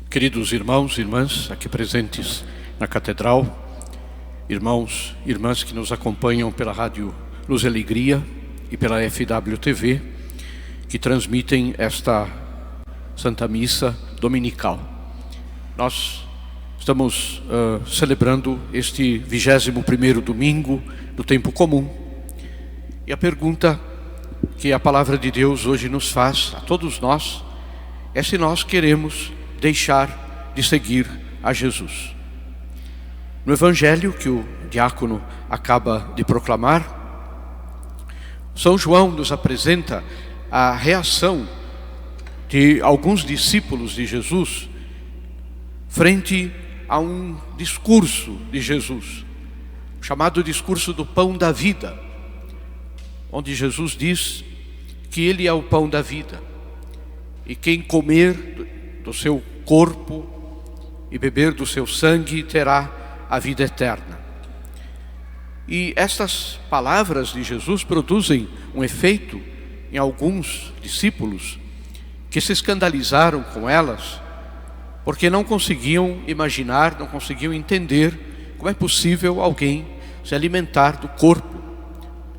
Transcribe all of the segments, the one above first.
Queridos irmãos e irmãs aqui presentes na Catedral, irmãos e irmãs que nos acompanham pela Rádio Luz e Alegria e pela FWTV, que transmitem esta Santa Missa Dominical. Nós estamos celebrando este 21º domingo do tempo comum. E a pergunta que a Palavra de Deus hoje nos faz a todos nós é se nós queremos deixar de seguir a Jesus. No Evangelho que o diácono acaba de proclamar, São João nos apresenta a reação de alguns discípulos de Jesus frente a um discurso de Jesus, chamado discurso do pão da vida, onde Jesus diz que Ele é o pão da vida, e quem comer do seu corpo e beber do seu sangue terá a vida eterna. E estas palavras de Jesus produzem um efeito em alguns discípulos que se escandalizaram com elas, porque não conseguiam imaginar, não conseguiam entender como é possível alguém se alimentar do corpo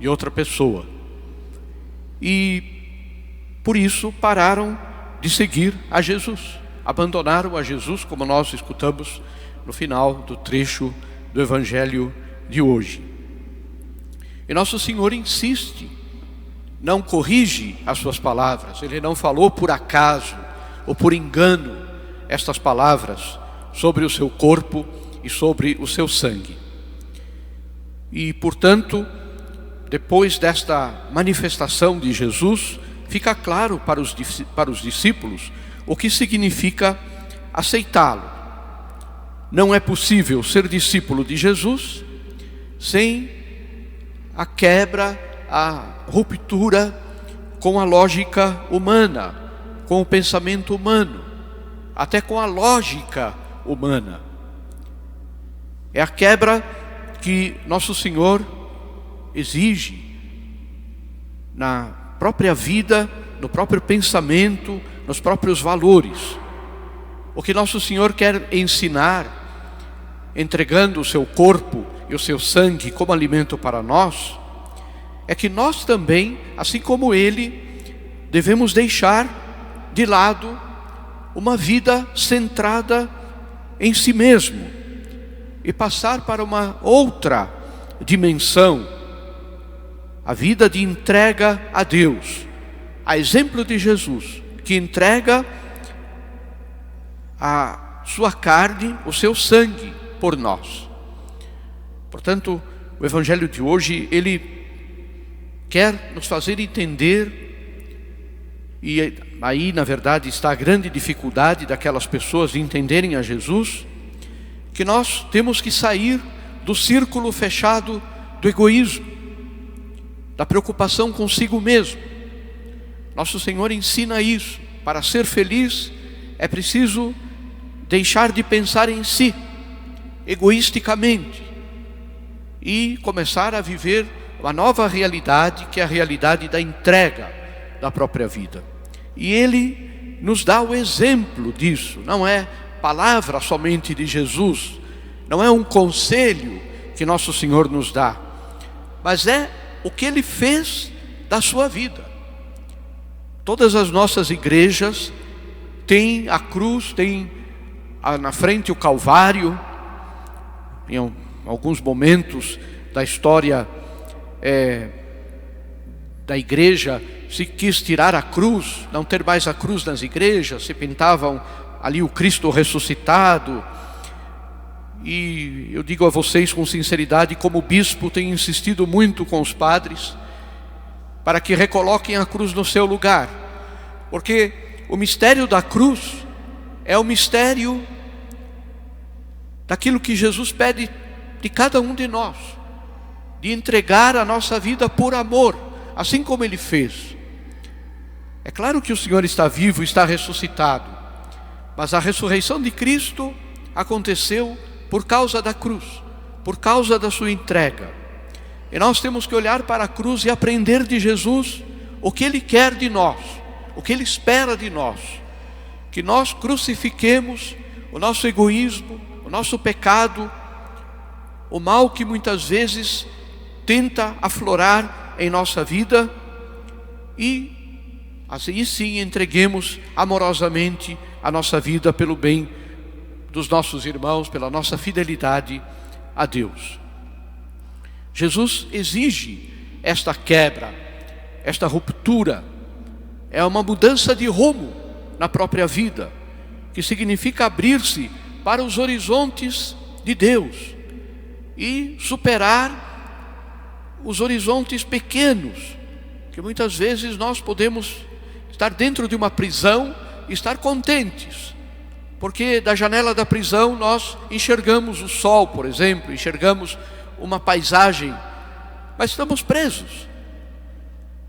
de outra pessoa. E por isso pararam de seguir a Jesus, abandonaram a Jesus, como nós escutamos no final do trecho do Evangelho de hoje. E Nosso Senhor insiste, não corrige as suas palavras. Ele não falou por acaso ou por engano estas palavras sobre o seu corpo e sobre o seu sangue. E portanto, depois desta manifestação de Jesus, fica claro para os discípulos o que significa aceitá-lo. Não é possível ser discípulo de Jesus sem a quebra, a ruptura com a lógica humana, com o pensamento humano, até com a lógica humana. É a quebra que Nosso Senhor exige na própria vida, no próprio pensamento, nos próprios valores. O que Nosso Senhor quer ensinar, entregando o seu corpo e o seu sangue como alimento para nós, é que nós também, assim como Ele, devemos deixar de lado uma vida centrada em si mesmo e passar para uma outra dimensão, a vida de entrega a Deus, a exemplo de Jesus, que entrega a sua carne, o seu sangue por nós. Portanto, o Evangelho de hoje, ele quer nos fazer entender, e aí na verdade está a grande dificuldade daquelas pessoas de entenderem a Jesus, que nós temos que sair do círculo fechado do egoísmo, da preocupação consigo mesmo. Nosso Senhor ensina isso. Para ser feliz é preciso deixar de pensar em si, egoisticamente, e começar a viver uma nova realidade, que é a realidade da entrega da própria vida. E Ele nos dá o exemplo disso. Não é palavra somente de Jesus, não é um conselho que Nosso Senhor nos dá, mas é o que Ele fez da sua vida. Todas as nossas igrejas têm a cruz, têm na frente o Calvário. Em alguns momentos da história da igreja se quis tirar a cruz, não ter mais a cruz nas igrejas, se pintavam ali o Cristo ressuscitado. E eu digo a vocês com sinceridade, como bispo, tenho insistido muito com os padres para que recoloquem a cruz no seu lugar, porque o mistério da cruz é o mistério daquilo que Jesus pede de cada um de nós, de entregar a nossa vida por amor, assim como Ele fez. É claro que o Senhor está vivo, está ressuscitado, mas a ressurreição de Cristo aconteceu por causa da cruz, por causa da sua entrega. E nós temos que olhar para a cruz e aprender de Jesus o que Ele quer de nós, o que Ele espera de nós, que nós crucifiquemos o nosso egoísmo, o nosso pecado, o mal que muitas vezes tenta aflorar em nossa vida, e assim sim entreguemos amorosamente a nossa vida pelo bem dos nossos irmãos, pela nossa fidelidade a Deus. Jesus exige esta quebra, esta ruptura. É uma mudança de rumo na própria vida, que significa abrir-se para os horizontes de Deus e superar os horizontes pequenos, que muitas vezes nós podemos estar dentro de uma prisão e estar contentes, porque da janela da prisão nós enxergamos o sol, por exemplo, enxergamos uma paisagem, mas estamos presos.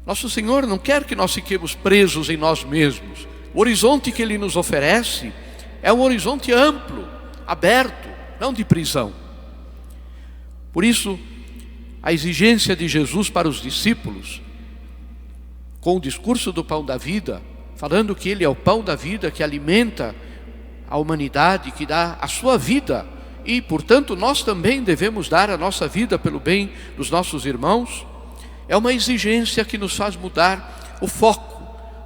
Nosso Senhor não quer que nós fiquemos presos em nós mesmos. O horizonte que Ele nos oferece é um horizonte amplo, aberto, não de prisão. Por isso, a exigência de Jesus para os discípulos, com o discurso do pão da vida, falando que Ele é o pão da vida, que alimenta a humanidade, que dá a sua vida, e portanto nós também devemos dar a nossa vida pelo bem dos nossos irmãos, é uma exigência que nos faz mudar o foco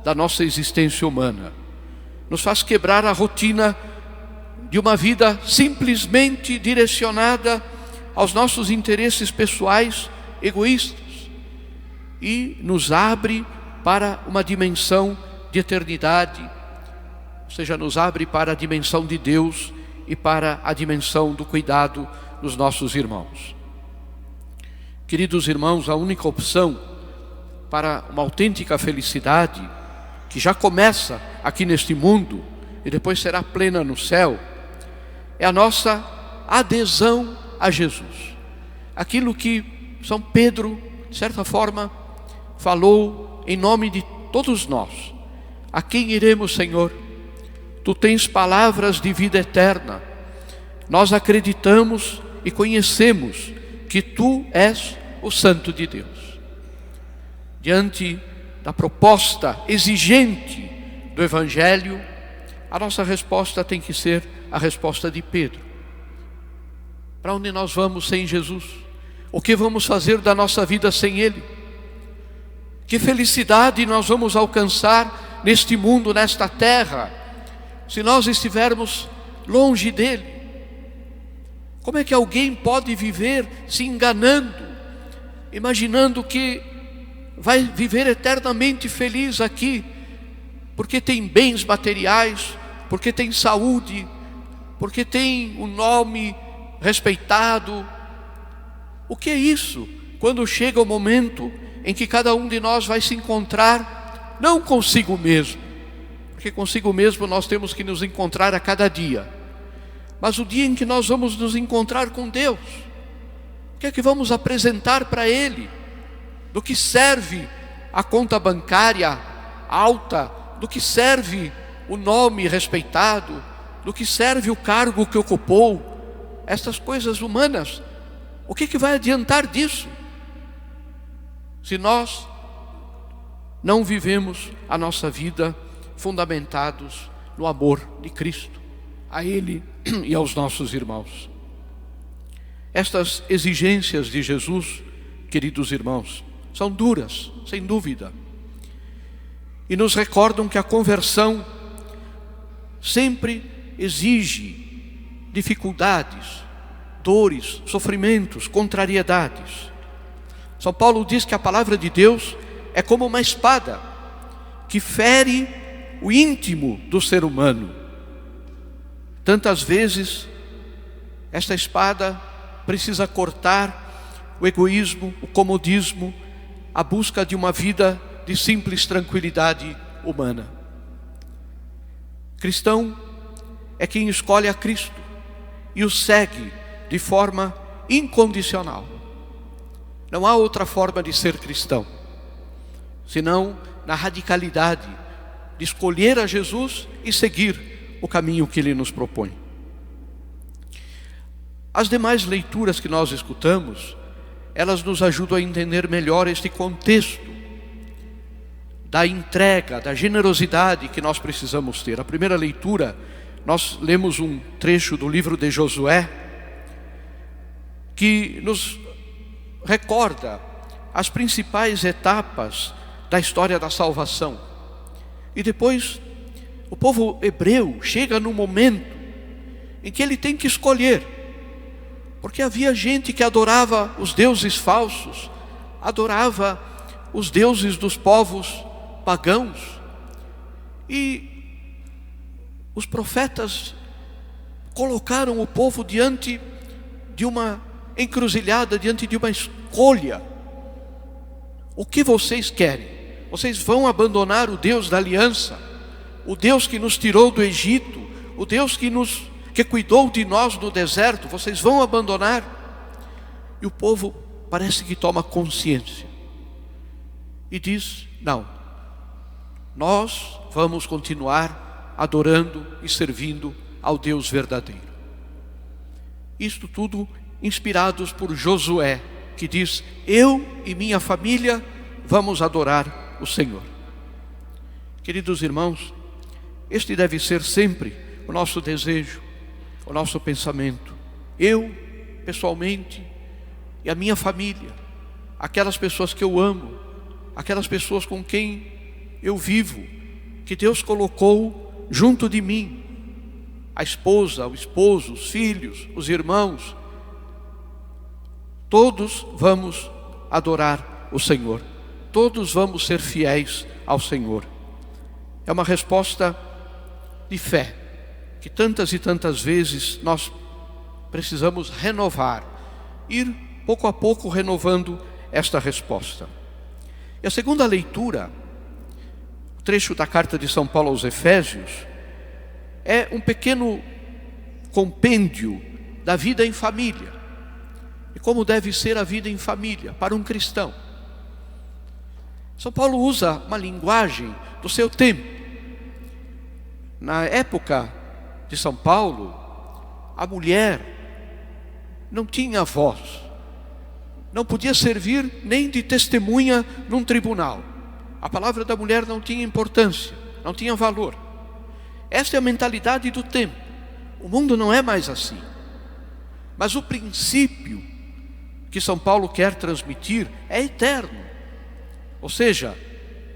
da nossa existência humana, nos faz quebrar a rotina de uma vida simplesmente direcionada aos nossos interesses pessoais egoístas, e nos abre para uma dimensão de eternidade, ou seja, nos abre para a dimensão de Deus e para a dimensão do cuidado dos nossos irmãos. Queridos irmãos, a única opção para uma autêntica felicidade, que já começa aqui neste mundo e depois será plena no céu, é a nossa adesão a Jesus. Aquilo que São Pedro, de certa forma, falou em nome de todos nós. A quem iremos, Senhor? Tu tens palavras de vida eterna. Nós acreditamos e conhecemos que Tu és o Santo de Deus. Diante da proposta exigente do Evangelho, a nossa resposta tem que ser a resposta de Pedro. Para onde nós vamos sem Jesus? O que vamos fazer da nossa vida sem Ele? Que felicidade nós vamos alcançar neste mundo, nesta terra, se nós estivermos longe dEle? Como é que alguém pode viver se enganando, imaginando que vai viver eternamente feliz aqui, porque tem bens materiais, porque tem saúde, porque tem um nome respeitado? O que é isso? Quando chega o momento em que cada um de nós vai se encontrar, não consigo mesmo, porque consigo mesmo nós temos que nos encontrar a cada dia, mas o dia em que nós vamos nos encontrar com Deus, o que é que vamos apresentar para Ele? Do que serve a conta bancária alta? Do que serve o nome respeitado? Do que serve o cargo que ocupou? Essas coisas humanas, o que vai adiantar disso, se nós não vivemos a nossa vida fundamentados no amor de Cristo, a Ele e aos nossos irmãos? Estas exigências de Jesus, queridos irmãos, são duras, sem dúvida, e nos recordam que a conversão sempre exige dificuldades, dores, sofrimentos, contrariedades. São Paulo diz que a palavra de Deus é como uma espada que fere o íntimo do ser humano. Tantas vezes esta espada precisa cortar o egoísmo, o comodismo, a busca de uma vida de simples tranquilidade humana. Cristão é quem escolhe a Cristo e o segue de forma incondicional. Não há outra forma de ser cristão, senão na radicalidade de escolher a Jesus e seguir o caminho que Ele nos propõe. As demais leituras que nós escutamos, elas nos ajudam a entender melhor este contexto da entrega, da generosidade que nós precisamos ter. A primeira leitura, nós lemos um trecho do livro de Josué, que nos recorda as principais etapas da história da salvação. E depois, o povo hebreu chega num momento em que ele tem que escolher, porque havia gente que adorava os deuses falsos, adorava os deuses dos povos pagãos, e os profetas colocaram o povo diante de uma encruzilhada, diante de uma escolha. O que vocês querem? Vocês vão abandonar o Deus da aliança, o Deus que nos tirou do Egito, o Deus que cuidou de nós no deserto? Vocês vão abandonar? E o povo parece que toma consciência e diz: não, nós vamos continuar adorando e servindo ao Deus verdadeiro. Isto tudo inspirados por Josué, que diz: eu e minha família vamos adorar o Senhor. Queridos irmãos, este deve ser sempre o nosso desejo, o nosso pensamento. Eu, pessoalmente, e a minha família, aquelas pessoas que eu amo, aquelas pessoas com quem eu vivo, que Deus colocou junto de mim, a esposa, o esposo, os filhos, os irmãos, todos vamos adorar o Senhor, todos vamos ser fiéis ao Senhor. É uma resposta de fé, que tantas e tantas vezes nós precisamos renovar, ir pouco a pouco renovando esta resposta. E a segunda leitura, o trecho da carta de São Paulo aos Efésios, é um pequeno compêndio da vida em família, e como deve ser a vida em família para um cristão. São Paulo usa uma linguagem do seu tempo. Na época de São Paulo, a mulher não tinha voz, não podia servir nem de testemunha num tribunal. A palavra da mulher não tinha importância, não tinha valor. Esta é a mentalidade do tempo. O mundo não é mais assim. Mas o princípio que São Paulo quer transmitir é eterno. Ou seja,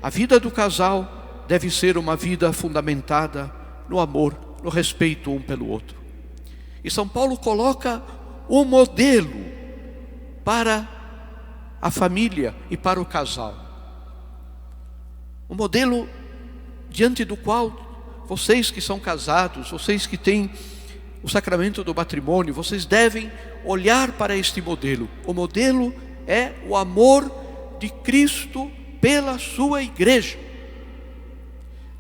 a vida do casal deve ser uma vida fundamentada no amor, no respeito um pelo outro. E São Paulo coloca o modelo para a família e para o casal. Um modelo diante do qual vocês que são casados, vocês que têm o sacramento do matrimônio, vocês devem olhar para este modelo. O modelo é o amor de Cristo pela sua igreja.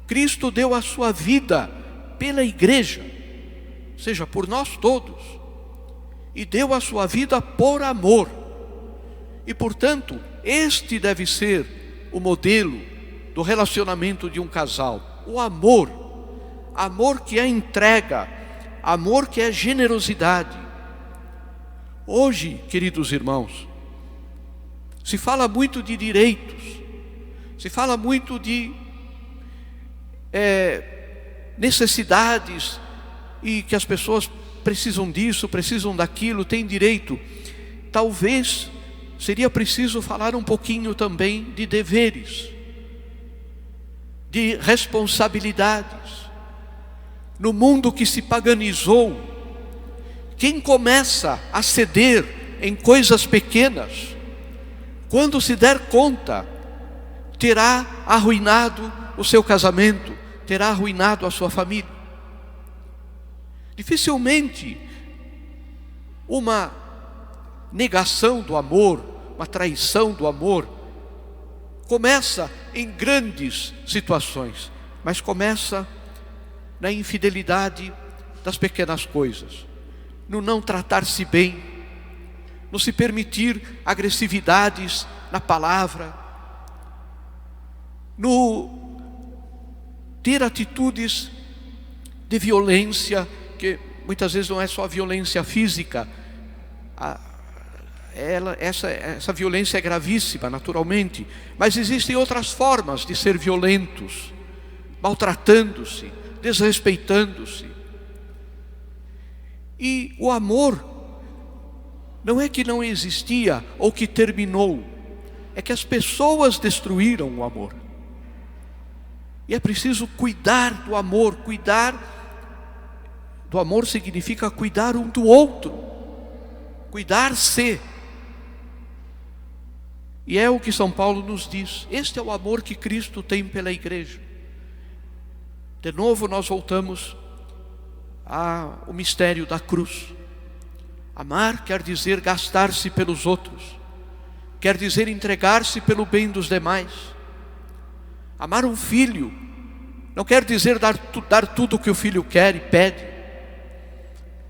Cristo deu a sua vida pela igreja, ou seja, por nós todos, e deu a sua vida por amor. E portanto, este deve ser o modelo do relacionamento de um casal. O amor, amor que é entrega, amor que é generosidade. Hoje, queridos irmãos, se fala muito de direitos, se fala muito de necessidades, e que as pessoas precisam disso, precisam daquilo, têm direito. Talvez seria preciso falar um pouquinho também de deveres, de responsabilidades. No mundo que se paganizou, quem começa a ceder em coisas pequenas, quando se der conta, terá arruinado o seu casamento, terá arruinado a sua família. Dificilmente uma negação do amor, uma traição do amor, começa em grandes situações, mas começa na infidelidade das pequenas coisas, no não tratar-se bem, no se permitir agressividades na palavra, no ter atitudes de violência, que muitas vezes não é só violência física, essa violência é gravíssima, naturalmente, mas existem outras formas de ser violentos, maltratando-se, desrespeitando-se. E o amor não é que não existia ou que terminou, é que as pessoas destruíram o amor. E é preciso cuidar do amor. Cuidar do amor significa cuidar um do outro, cuidar-se. E é o que São Paulo nos diz. Este é o amor que Cristo tem pela igreja. De novo nós voltamos ao mistério da cruz. Amar quer dizer gastar-se pelos outros, quer dizer entregar-se pelo bem dos demais. Amar um filho não quer dizer dar tudo o que o filho quer e pede.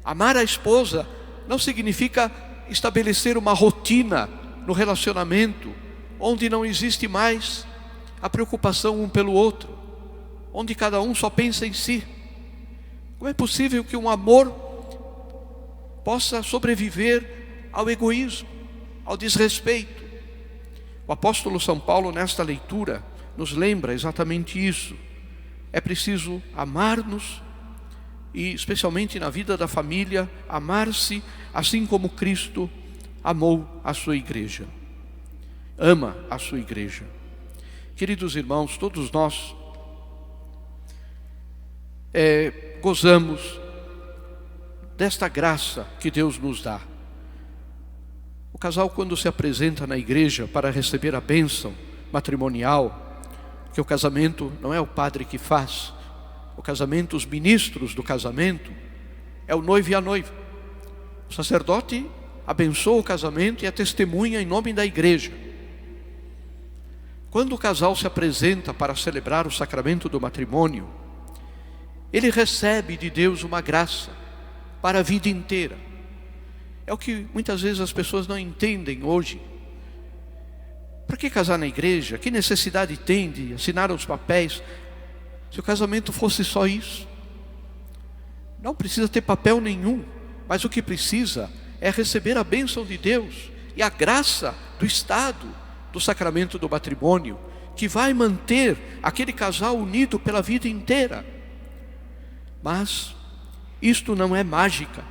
Amar a esposa não significa estabelecer uma rotina no relacionamento, onde não existe mais a preocupação um pelo outro, onde cada um só pensa em si. Como é possível que um amor possa sobreviver ao egoísmo, ao desrespeito? O apóstolo São Paulo, nesta leitura, nos lembra exatamente isso. É preciso amar-nos e, especialmente na vida da família, amar-se assim como Cristo amou a sua igreja. Ama a sua igreja. Queridos irmãos, todos nós gozamos desta graça que Deus nos dá. O casal, quando se apresenta na igreja para receber a bênção matrimonial, que o casamento não é o padre que faz, o casamento, os ministros do casamento, é o noivo e a noiva. O sacerdote abençoa o casamento e é testemunha em nome da igreja. Quando o casal se apresenta para celebrar o sacramento do matrimônio, ele recebe de Deus uma graça para a vida inteira. É o que muitas vezes as pessoas não entendem hoje. Para que casar na igreja? Que necessidade tem de assinar os papéis? Se o casamento fosse só isso, não precisa ter papel nenhum, mas o que precisa é receber a bênção de Deus e a graça do Estado do sacramento do matrimônio, que vai manter aquele casal unido pela vida inteira. Mas isto não é mágica.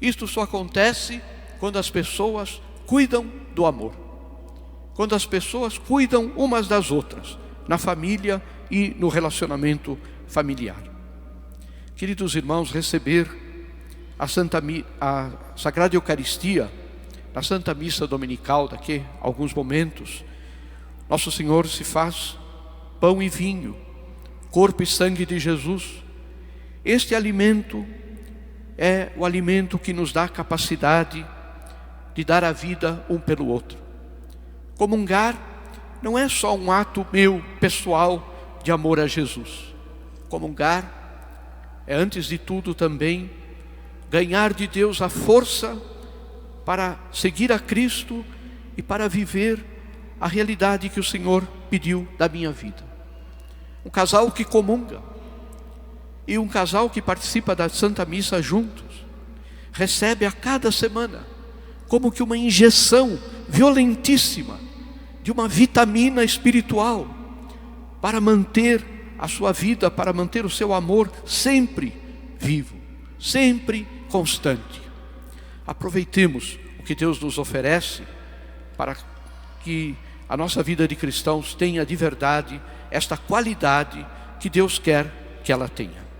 Isto só acontece quando as pessoas cuidam do amor, quando as pessoas cuidam umas das outras, na família e no relacionamento familiar. Queridos irmãos, receber a Sagrada Eucaristia, na Santa Missa Dominical, daqui a alguns momentos, Nosso Senhor se faz pão e vinho, corpo e sangue de Jesus. Este alimento é o alimento que nos dá a capacidade de dar a vida um pelo outro. Comungar não é só um ato meu, pessoal, de amor a Jesus. Comungar é, antes de tudo, também ganhar de Deus a força para seguir a Cristo e para viver a realidade que o Senhor pediu da minha vida. Um casal que comunga e um casal que participa da Santa Missa juntos, recebe a cada semana como que uma injeção violentíssima de uma vitamina espiritual para manter a sua vida, para manter o seu amor sempre vivo, sempre constante. Aproveitemos o que Deus nos oferece para que a nossa vida de cristãos tenha de verdade esta qualidade que Deus quer que ela tenha.